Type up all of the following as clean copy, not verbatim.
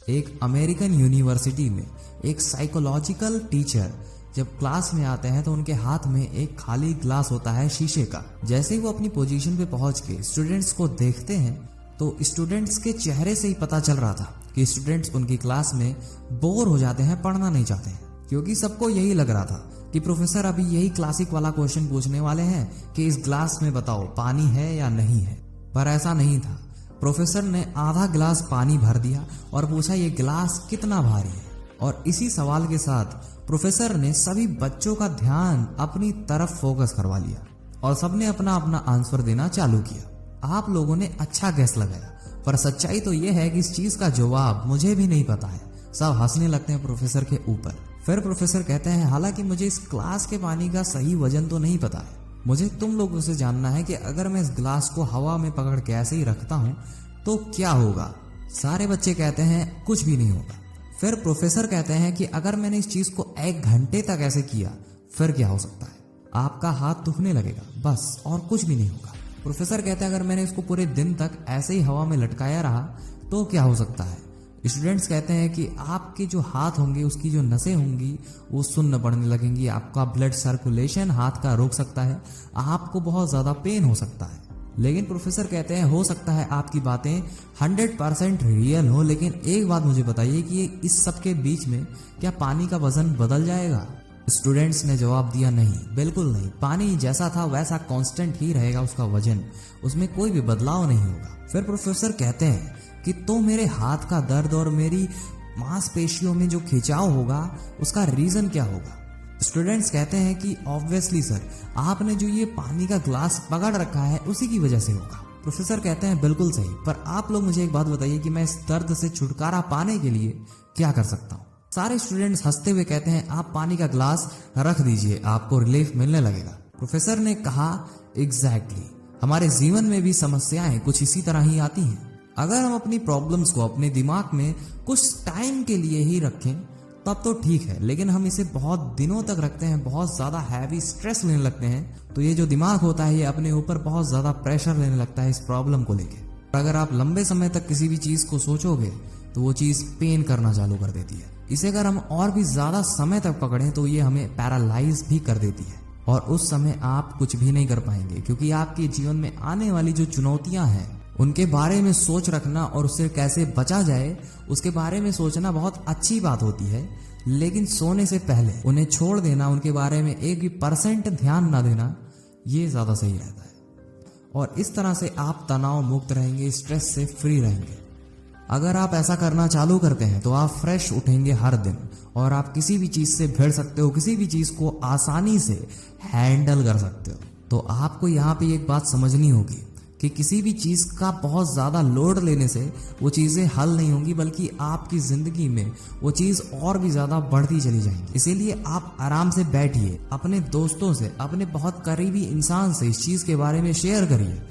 एक American university में एक साइकोलॉजिकल टीचर जब क्लास में आते हैं तो उनके हाथ में एक खाली ग्लास होता है शीशे का। जैसे ही वो अपनी पोजीशन पे पहुंच के स्टूडेंट्स को देखते हैं तो स्टूडेंट्स के चेहरे से ही पता चल रहा था कि स्टूडेंट्स उनकी क्लास में बोर हो जाते हैं, पढ़ना नहीं चाहते हैं, क्योंकि सबको यही लग रहा था कि प्रोफेसर अभी यही क्लासिक वाला क्वेश्चन पूछने वाले हैं कि इस ग्लास में बताओ पानी है या नहीं है। पर ऐसा नहीं था। प्रोफेसर ने आधा गिलास पानी भर दिया और पूछा ये गिलास कितना भारी है। और इसी सवाल के साथ प्रोफेसर ने सभी बच्चों का ध्यान अपनी तरफ फोकस करवा लिया और सबने अपना अपना आंसर देना चालू किया। आप लोगों ने अच्छा गैस लगाया, पर सच्चाई तो यह है कि इस चीज का जवाब मुझे भी नहीं पता है। सब हंसने लगते हैं प्रोफेसर के ऊपर। फिर प्रोफेसर कहते हैं हालांकि मुझे इस ग्लास के पानी का सही वजन तो नहीं पता है, मुझे तुम लोगों से जानना है कि अगर मैं इस ग्लास को हवा में पकड़ के ऐसे ही रखता हूं तो क्या होगा। सारे बच्चे कहते हैं कुछ भी नहीं होगा। फिर प्रोफेसर कहते हैं कि अगर मैंने इस चीज को 1 घंटे तक ऐसे किया फिर क्या हो सकता है। आपका हाथ दुखने लगेगा, बस, और कुछ भी नहीं होगा। प्रोफेसर कहते हैं अगर मैंने इसको पूरे दिन तक ऐसे ही हवा में लटकाया रहा तो क्या हो सकता है। स्टूडेंट्स कहते हैं कि आपके जो हाथ होंगे उसकी जो नसें होंगी वो सुन्न पड़ने लगेंगी, आपका ब्लड सर्कुलेशन हाथ का रोक सकता है, आपको बहुत ज्यादा पेन हो सकता है। लेकिन प्रोफेसर कहते हैं हो सकता है आपकी बातें 100% रियल हो, लेकिन एक बात मुझे बताइए कि इस सब के बीच में क्या पानी का वजन बदल जाएगा। स्टूडेंट्स ने जवाब दिया नहीं, बिल्कुल नहीं। पानी जैसा था वैसा कांस्टेंट ही रहेगा उसका वजन, उसमें कोई भी बदलाव नहीं होगा। फिर प्रोफेसर कहते हैं कि तो मेरे हाथ का दर्द और मेरी मांसपेशियों में जो खिंचाव होगा उसका रीजन क्या होगा। स्टूडेंट्स कहते हैं कि ऑब्वियसली सर, आपने जो ये पानी का ग्लास पकड़ रखा है उसी की वजह से होगा। प्रोफेसर कहते हैं बिल्कुल सही, पर आप लोग मुझे एक बात बताइए कि मैं इस दर्द से छुटकारा पाने के लिए क्या कर सकता हूँ। सारे स्टूडेंट्स हंसते हुए कहते हैं आप पानी का ग्लास रख दीजिए, आपको रिलीफ मिलने लगेगा। प्रोफेसर ने कहा एग्जैक्टली, हमारे जीवन में भी समस्याएं कुछ इसी तरह ही आती हैं। अगर हम अपनी प्रॉब्लम्स को अपने दिमाग में कुछ टाइम के लिए ही रखें तब तो ठीक है, लेकिन हम इसे बहुत दिनों तक रखते हैं, बहुत ज्यादा हैवी स्ट्रेस लेने लगते हैं, तो ये जो दिमाग होता है ये अपने ऊपर बहुत ज्यादा प्रेशर लेने लगता है इस प्रॉब्लम को लेके। अगर आप लंबे समय तक किसी भी चीज को सोचोगे तो वो चीज पेन करना चालू कर देती है। इसे अगर हम और भी ज्यादा समय तक पकड़ें तो ये हमें पैरालाइज भी कर देती है और उस समय आप कुछ भी नहीं कर पाएंगे, क्योंकि आपके जीवन में आने वाली जो चुनौतियां हैं उनके बारे में सोच रखना और उससे कैसे बचा जाए उसके बारे में सोचना बहुत अच्छी बात होती है, लेकिन सोने से पहले उन्हें छोड़ देना, उनके बारे में 1% ध्यान ना देना, ये ज्यादा सही रहता है। और इस तरह से आप तनाव मुक्त रहेंगे, स्ट्रेस से फ्री रहेंगे। अगर आप ऐसा करना चालू करते हैं तो आप फ्रेश उठेंगे हर दिन और आप किसी भी चीज से भिड़ सकते हो, किसी भी चीज को आसानी से हैंडल कर सकते हो। तो आपको यहाँ पे एक बात समझनी होगी कि किसी भी चीज का बहुत ज्यादा लोड लेने से वो चीजें हल नहीं होंगी, बल्कि आपकी जिंदगी में वो चीज और भी ज्यादा बढ़ती चली जाएंगी। इसीलिए आप आराम से बैठिए, अपने दोस्तों से, अपने बहुत करीबी इंसान से इस चीज के बारे में शेयर करिए।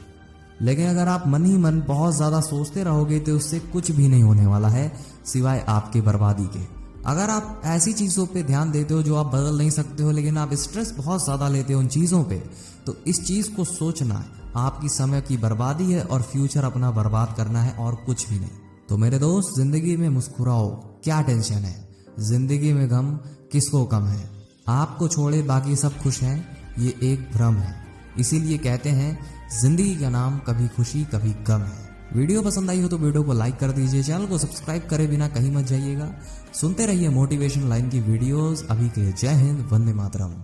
लेकिन अगर आप मन ही मन बहुत ज्यादा सोचते रहोगे तो उससे कुछ भी नहीं होने वाला है सिवाय आपकी बर्बादी के। अगर आप ऐसी चीजों पे ध्यान देते हो जो आप बदल नहीं सकते हो, लेकिन आप स्ट्रेस बहुत ज्यादा लेते हो उन चीजों पे, तो इस चीज को सोचना आपकी समय की बर्बादी है और फ्यूचर अपना बर्बाद करना है और कुछ भी नहीं। तो मेरे दोस्त, जिंदगी में मुस्कुराओ, क्या टेंशन है, जिंदगी में गम किसको कम है। आपको छोड़े बाकी सब खुश हैं, ये एक भ्रम है। इसीलिए कहते हैं जिंदगी का नाम कभी खुशी कभी गम है। वीडियो पसंद आई हो तो वीडियो को लाइक कर दीजिए, चैनल को सब्सक्राइब करे बिना कहीं मत जाइएगा। सुनते रहिए मोटिवेशन लाइन की वीडियोस। अभी के लिए जय हिंद, वंदे मातरम।